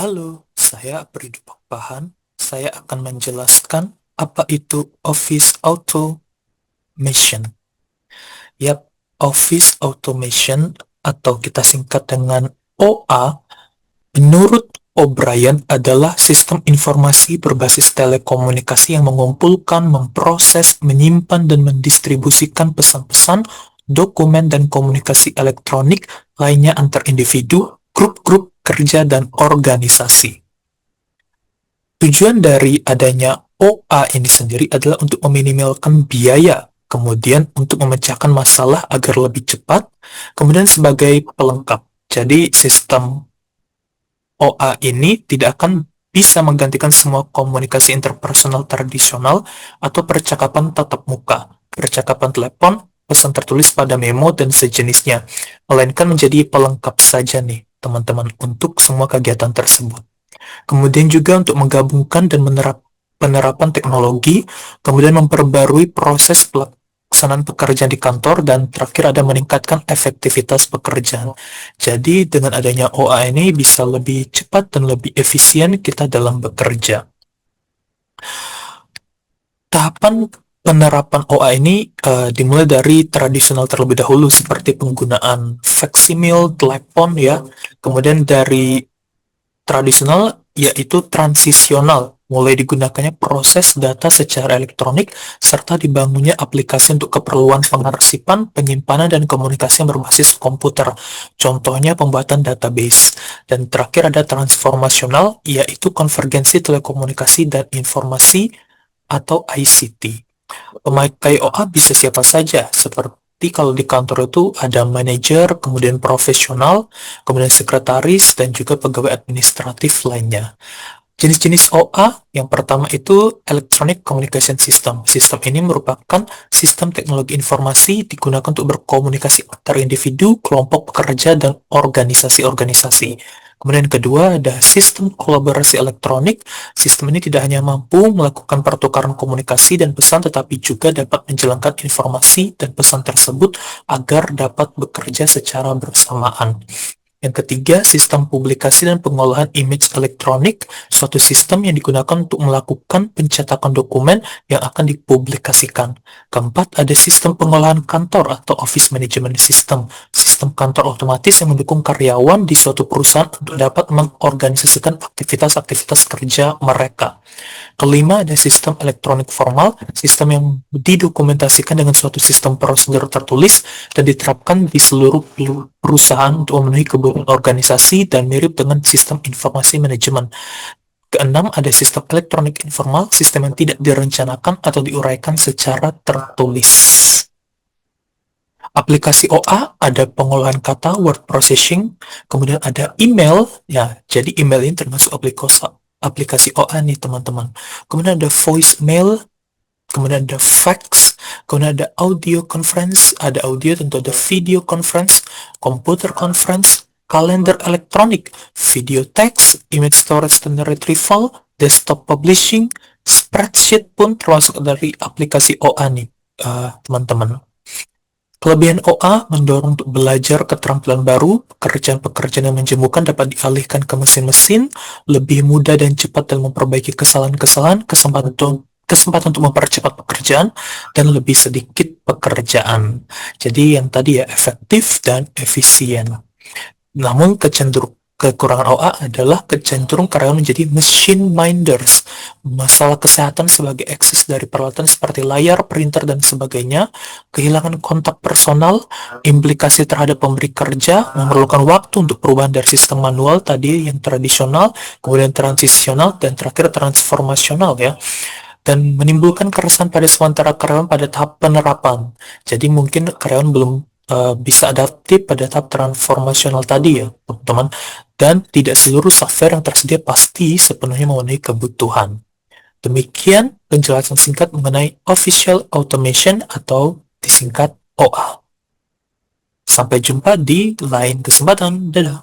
Halo, saya Pridu Pakpahan. Saya akan menjelaskan apa itu Office Automation. Yap, Office Automation atau kita singkat dengan OA, menurut O'Brien adalah sistem informasi berbasis telekomunikasi yang mengumpulkan, memproses, menyimpan, dan mendistribusikan pesan-pesan, dokumen, dan komunikasi elektronik lainnya antar individu, grup-grup kerja, dan organisasi. Tujuan dari adanya OA ini sendiri adalah untuk meminimalkan biaya, kemudian untuk memecahkan masalah agar lebih cepat, kemudian sebagai pelengkap. Jadi sistem OA ini tidak akan bisa menggantikan semua komunikasi interpersonal tradisional atau percakapan tatap muka, percakapan telepon, pesan tertulis pada memo, dan sejenisnya, melainkan menjadi pelengkap saja nih, teman-teman, untuk semua kegiatan tersebut. Kemudian juga untuk menggabungkan dan penerapan teknologi, kemudian memperbarui proses pelaksanaan pekerjaan di kantor, dan terakhir ada meningkatkan efektivitas pekerjaan. Jadi dengan adanya OA ini bisa lebih cepat dan lebih efisien kita dalam bekerja. Tahapan penerapan OA ini dimulai dari tradisional terlebih dahulu seperti penggunaan faksimil, telepon ya. Kemudian dari tradisional yaitu transisional, mulai digunakannya proses data secara elektronik serta dibangunnya aplikasi untuk keperluan pengarsipan, penyimpanan, dan komunikasi yang berbasis komputer. Contohnya pembuatan database. Dan terakhir ada transformasional, yaitu konvergensi telekomunikasi dan informasi atau ICT. Pemakai OA bisa siapa saja, seperti kalau di kantor itu ada manajer, kemudian profesional, kemudian sekretaris, dan juga pegawai administratif lainnya. Jenis-jenis OA, yang pertama itu Electronic Communication System. Sistem ini merupakan sistem teknologi informasi digunakan untuk berkomunikasi antar individu, kelompok pekerja, dan organisasi-organisasi. Kemudian kedua ada sistem kolaborasi elektronik. Sistem ini tidak hanya mampu melakukan pertukaran komunikasi dan pesan, tetapi juga dapat menjalankan informasi dan pesan tersebut agar dapat bekerja secara bersamaan. Yang ketiga, sistem publikasi dan pengolahan image elektronik, suatu sistem yang digunakan untuk melakukan pencetakan dokumen yang akan dipublikasikan. Keempat, ada sistem pengolahan kantor atau office management system, sistem kantor otomatis yang mendukung karyawan di suatu perusahaan untuk dapat mengorganisasikan aktivitas-aktivitas kerja mereka. Kelima, ada sistem elektronik formal, sistem yang didokumentasikan dengan suatu sistem prosedur tertulis dan diterapkan di seluruh perusahaan untuk memenuhi kebutuhan organisasi dan mirip dengan sistem informasi manajemen. Keenam, ada sistem elektronik informal, sistem yang tidak direncanakan atau diuraikan secara tertulis. Aplikasi OA ada pengolahan kata, word processing, kemudian ada email, ya, jadi email ini termasuk aplikasi OA nih teman-teman. Kemudian ada voicemail, kemudian ada fax, kemudian ada audio conference, ada audio, tentu ada video conference, computer conference, kalender elektronik, video text, image storage dan retrieval, desktop publishing, spreadsheet pun termasuk dari aplikasi OA nih teman-teman. Kelebihan OA mendorong untuk belajar keterampilan baru, pekerjaan-pekerjaan yang menjemukan dapat dialihkan ke mesin-mesin, lebih mudah dan cepat dalam memperbaiki kesalahan-kesalahan, kesempatan untuk mempercepat pekerjaan, dan lebih sedikit pekerjaan. Jadi yang tadi ya efektif dan efisien. Namun kekurangan OA adalah kecenderung karyawan menjadi machine minders. Masalah kesehatan sebagai ekses dari peralatan seperti layar, printer, dan sebagainya, kehilangan kontak personal, implikasi terhadap pemberi kerja, memerlukan waktu untuk perubahan dari sistem manual tadi yang tradisional, kemudian transisional, dan terakhir transformasional ya. Dan menimbulkan keresahan pada sementara karyawan pada tahap penerapan. Jadi mungkin karyawan belum bisa adaptif pada tahap transformasional tadi ya, teman-teman. Dan tidak seluruh software yang tersedia pasti sepenuhnya memenuhi kebutuhan. Demikian penjelasan singkat mengenai Official Automation atau disingkat OA. Sampai jumpa di lain kesempatan. Dadah.